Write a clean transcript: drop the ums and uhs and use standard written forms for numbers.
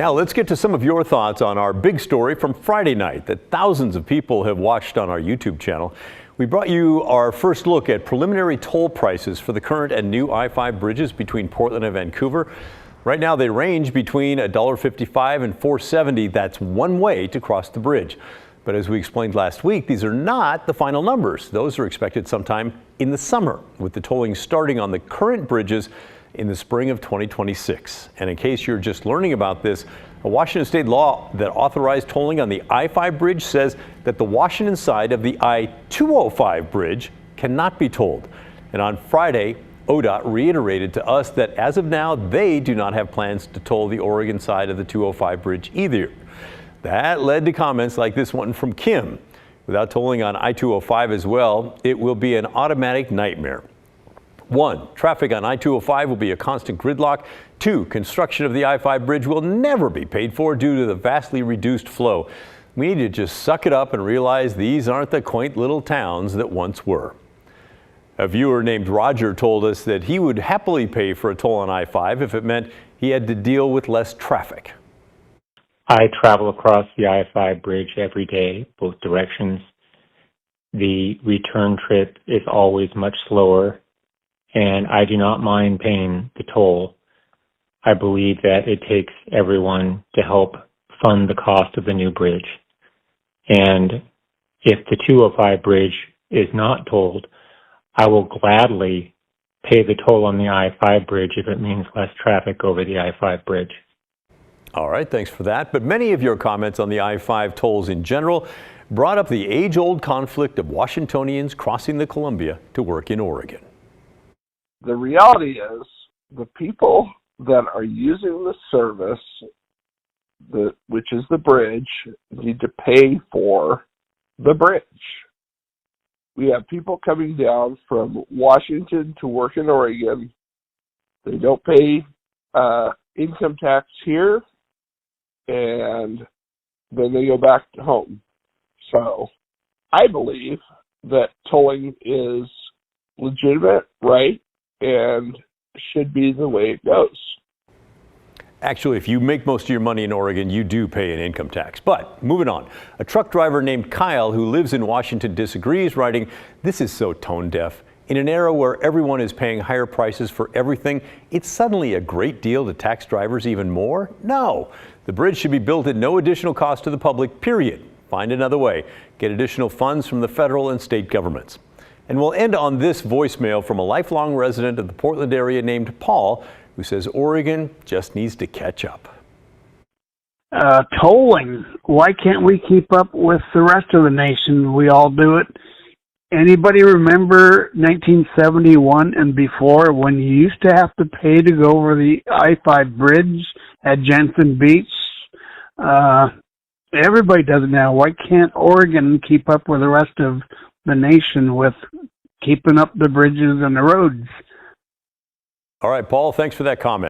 Now let's get to some of your thoughts on our big story from Friday night that thousands of people have watched on our YouTube channel. We brought you our first look at preliminary toll prices for the current and new I-5 bridges between Portland and Vancouver. Right now they range between $1.55 and $4.70. That's one way to cross the bridge. But as we explained last week, these are not the final numbers. Those are expected sometime in the summer, with the tolling starting on the current bridges in the spring of 2026. And in case you're just learning about this, a Washington state law that authorized tolling on the I-5 bridge says that the Washington side of the I-205 bridge cannot be tolled. And on Friday, ODOT reiterated to us that as of now, they do not have plans to toll the Oregon side of the 205 bridge either. That led to comments like this one from Kim. Without tolling on I-205 as well, it will be an automatic nightmare. 1, traffic on I-205 will be a constant gridlock. 2, construction of the I-5 bridge will never be paid for due to the vastly reduced flow. We need to just suck it up and realize these aren't the quaint little towns that once were. A viewer named Roger told us that he would happily pay for a toll on I-5 if it meant he had to deal with less traffic. I travel across the I-5 bridge every day, both directions. The return trip is always much slower, and I do not mind paying the toll. I believe that it takes everyone to help fund the cost of the new bridge. And if the 205 bridge is not tolled, I will gladly pay the toll on the I-5 bridge if it means less traffic over the I-5 bridge. All right, thanks for that. But many of your comments on the I-5 tolls in general brought up the age-old conflict of Washingtonians crossing the Columbia to work in Oregon. The reality is the people that are using the service, which is the bridge, need to pay for the bridge. We have people coming down from Washington to work in Oregon. They don't pay income tax here, and then they go back to home. So I believe that tolling is legitimate, right, and should be the way it goes. Actually, if you make most of your money in Oregon, you do pay an income tax. But moving on, a truck driver named Kyle who lives in Washington disagrees, writing, "This is so tone deaf. In an era where everyone is paying higher prices for everything, it's suddenly a great deal to tax drivers even more? No, the bridge should be built at no additional cost to the public, period. Find another way. Get additional funds from the federal and state governments." And we'll end on this voicemail from a lifelong resident of the Portland area named Paul, who says Oregon just needs to catch up. Tolling. Why can't we keep up with the rest of the nation? We all do it. Anybody remember 1971 and before when you used to have to pay to go over the I-5 bridge at Jensen Beach? Everybody does it now. Why can't Oregon keep up with the rest of the nation with keeping up the bridges and the roads? All right, Paul, thanks for that comment.